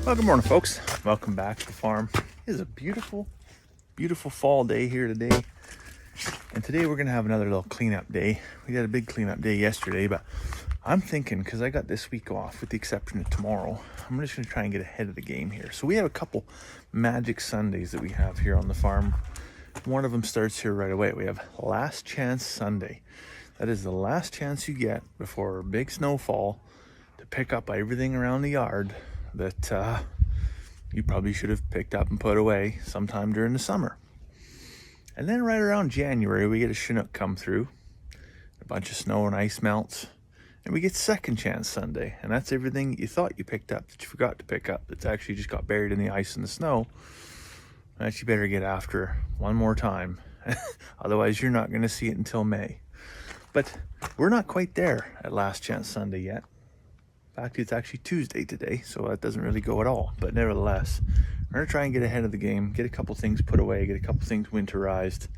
Well, good morning, folks. Welcome back to the farm. It is a beautiful, beautiful fall day here today. And today we're going to have another little cleanup day. We had a big cleanup day yesterday, but I'm thinking, because I got this week off with the exception of tomorrow, I'm just going to try and get ahead of the game here. So we have a couple magic Sundays that we have here on the farm. One of them starts here right away. We have Last Chance Sunday. That is the last chance you get before a big snowfall to pick up everything around the yard that you probably should have picked up and put away sometime during the summer. And then right around January, we get a Chinook come through, a bunch of snow and ice melts, and we get Second Chance Sunday. And that's everything you thought you picked up that you forgot to pick up that's actually just got buried in the ice and the snow. That you better get after one more time. Otherwise, you're not going to see it until May. But we're not quite there at Last Chance Sunday yet. In fact, it's actually Tuesday today, so that doesn't really go at all. But nevertheless, we're going to try and get ahead of the game, get a couple things put away, get a couple things winterized,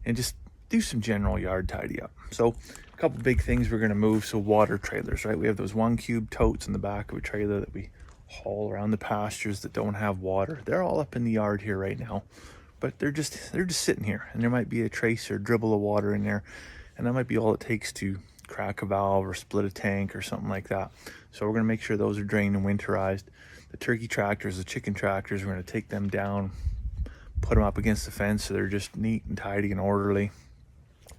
and just do some general yard tidy up. So a couple big things we're going to move. So water trailers, right? We have those 1 cube totes in the back of a trailer that we haul around the pastures that don't have water. They're all up in the yard here right now, but they're just sitting here, and there might be a trace or dribble of water in there, and that might be all it takes to crack a valve or split a tank or something like that. So we're going to make sure those are drained and winterized. The turkey tractors, the chicken tractors, we're going to take them down, put them up against the fence so they're just neat and tidy and orderly.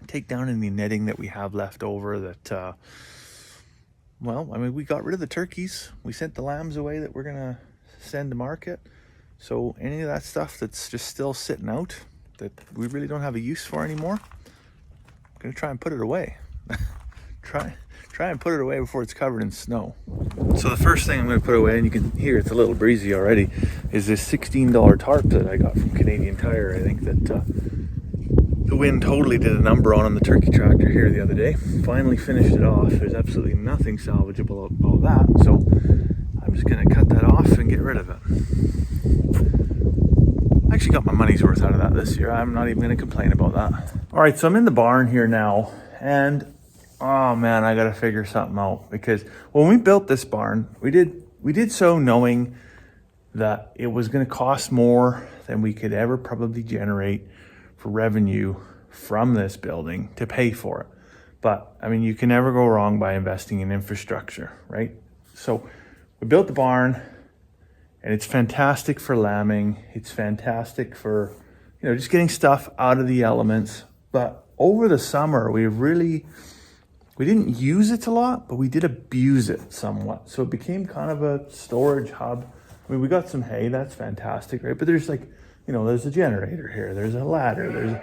Take down any netting that we have left over that, well, I mean, we got rid of the turkeys. We sent the lambs away that we're going to send to market. So any of that stuff that's just still sitting out that we really don't have a use for anymore, I'm going to try and put it away. Try and put it away before it's covered in snow. So the first thing I'm going to put away, and you can hear it's a little breezy already, is this $16 tarp that I got from Canadian Tire. I think that the wind totally did a number on the turkey tractor here the other day. Finally finished it off. There's absolutely nothing salvageable about that, so I'm just going to cut that off and get rid of it. I actually got my money's worth out of that this year. I'm not even going to complain about that. All right, so I'm in the barn here now, and oh man, I gotta figure something out, because when we built this barn, we did so knowing that it was gonna cost more than we could ever probably generate for revenue from this building to pay for it. But I mean, you can never go wrong by investing in infrastructure, right? So we built the barn, and it's fantastic for lambing. It's fantastic for, just getting stuff out of the elements. But over the summer, we didn't use it a lot, but we did abuse it somewhat. So it became kind of a storage hub. I mean, we got some hay, that's fantastic, right? But there's there's a generator here, there's a ladder, there's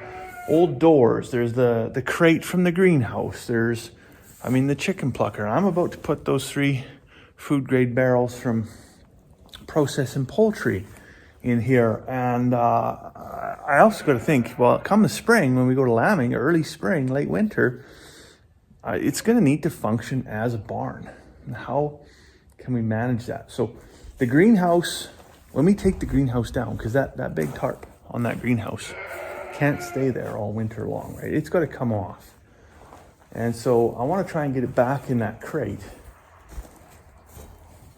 old doors, there's the crate from the greenhouse, there's, the chicken plucker. I'm about to put those 3 food grade barrels from Processing Poultry in here. And I also got to think, well, come the spring, when we go to lambing, early spring, late winter, it's going to need to function as a barn. And how can we manage that? So the greenhouse, when we take the greenhouse down, because that big tarp on that greenhouse can't stay there all winter long, right? It's got to come off. And so I want to try and get it back in that crate.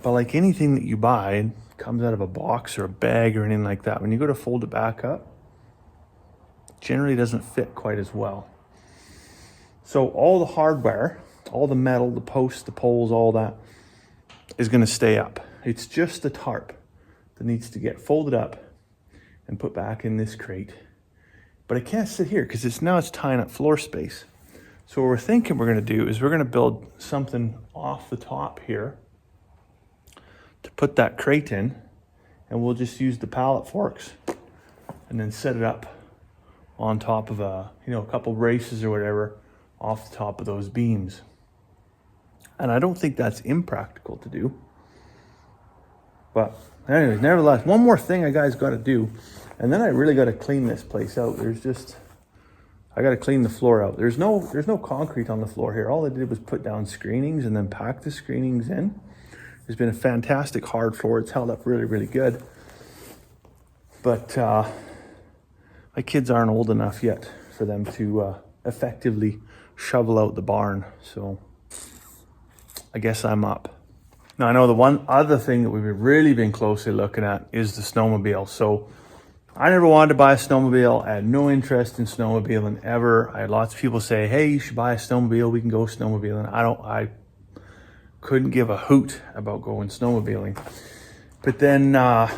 But like anything that you buy, it comes out of a box or a bag or anything like that. When you go to fold it back up, it generally doesn't fit quite as well. So all the hardware, all the metal, the posts, the poles, all that is going to stay up. It's just the tarp that needs to get folded up and put back in this crate. But it can't sit here because it's tying up floor space. So what we're thinking we're going to do is we're going to build something off the top here to put that crate in, and we'll just use the pallet forks and then set it up on top of a couple braces or whatever off the top of those beams. And I don't think that's impractical to do. But anyways, nevertheless, one more thing I guys got to do, and then I really got to clean this place out. I got to clean the floor out. There's no concrete on the floor here. All I did was put down screenings and then pack the screenings in. There's been a fantastic hard floor. It's held up really, really good. But my kids aren't old enough yet for them to effectively shovel out the barn. So I guess I'm up. Now I know the one other thing that we've really been closely looking at is the snowmobile. So I never wanted to buy a snowmobile. I had no interest in snowmobiling ever. I had lots of people say, hey, you should buy a snowmobile. We can go snowmobiling. I couldn't give a hoot about going snowmobiling. But then I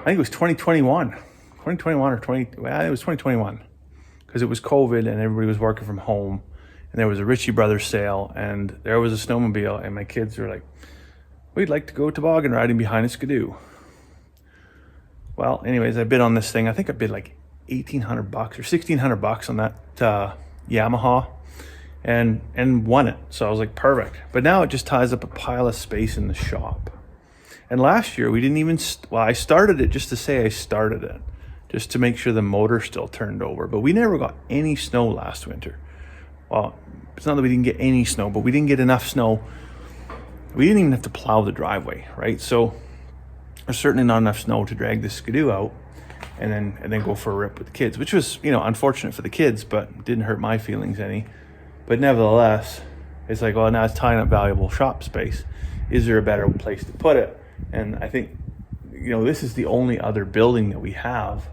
think it was 2021 or 20, well, it was 2021 because it was COVID and everybody was working from home. And there was a Ritchie Brothers sale and there was a snowmobile and my kids were like, we'd like to go toboggan riding behind a Skidoo. Well, anyways, I bid on this thing. I think I bid like $1,800 or $1,600 on that Yamaha and won it. So I was like, perfect. But now it just ties up a pile of space in the shop. And last year we didn't even, I started it just to say I started it, just to make sure the motor still turned over. But we never got any snow last winter. Well, it's not that we didn't get any snow, but we didn't get enough snow. We didn't even have to plow the driveway, right? So there's certainly not enough snow to drag the Skidoo out and then go for a rip with the kids, which was, unfortunate for the kids, but didn't hurt my feelings any. But nevertheless, it's like, well, now it's tying up valuable shop space. Is there a better place to put it? And I think, this is the only other building that we have,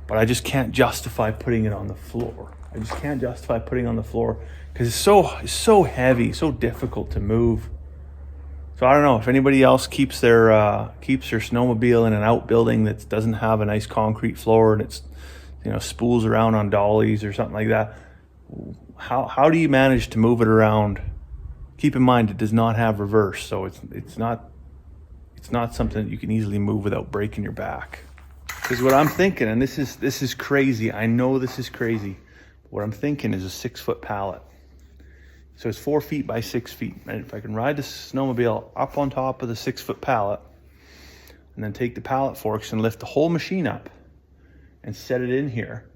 but I just can't justify putting it on the floor. I just can't justify putting it on the floor because it's so heavy, so difficult to move. So I don't know if anybody else keeps their snowmobile in an outbuilding that doesn't have a nice concrete floor and it's spools around on dollies or something like that. How do you manage to move it around? Keep in mind it does not have reverse, so it's not something that you can easily move without breaking your back. Because what I'm thinking, and this is crazy. I know this is crazy. But what I'm thinking is a 6-foot pallet. So it's 4 feet by 6 feet. And if I can ride the snowmobile up on top of the 6-foot pallet and then take the pallet forks and lift the whole machine up and set it in here,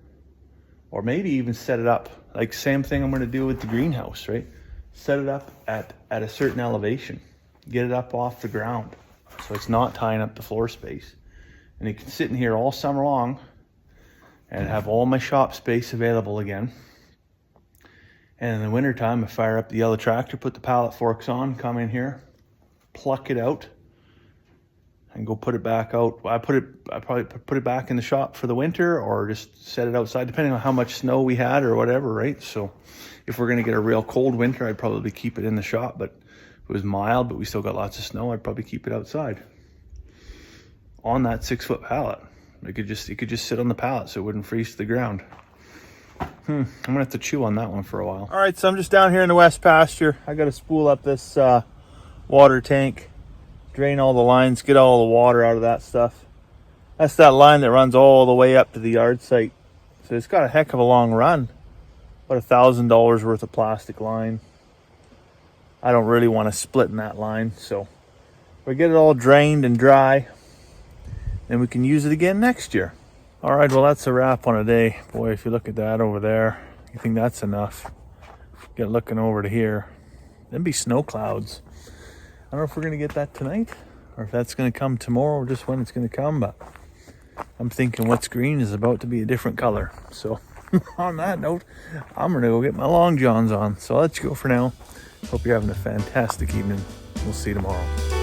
or maybe even set it up, like same thing I'm gonna do with the greenhouse, right? Set it up at a certain elevation, get it up off the ground so it's not tying up the floor space. And it can sit in here all summer long and have all my shop space available again. And in the wintertime, I fire up the yellow tractor, put the pallet forks on, come in here, pluck it out, and go put it back out. I probably put it back in the shop for the winter or just set it outside, depending on how much snow we had or whatever, right? So if we're going to get a real cold winter, I'd probably keep it in the shop. But if it was mild, but we still got lots of snow, I'd probably keep it outside on that 6-foot pallet. It could just sit on the pallet so it wouldn't freeze to the ground. I'm gonna have to chew on that one for a while. All right, so I'm just down here in the west pasture. I got to spool up this water tank, drain all the lines, get all the water out of that stuff. That's that line that runs all the way up to the yard site. So it's got a heck of a long run. About $1,000 worth of plastic line. I don't really want to split in that line, so we get it all drained and dry, and we can use it again next year. All right, well, that's a wrap on a day. Boy, if you look at that over there, you think that's enough. Get looking over to here. Then be snow clouds. I don't know if we're going to get that tonight or if that's going to come tomorrow or just when it's going to come, but I'm thinking what's green is about to be a different color. So on that note, I'm going to go get my long johns on. So I'll let you go for now. Hope you're having a fantastic evening. We'll see you tomorrow.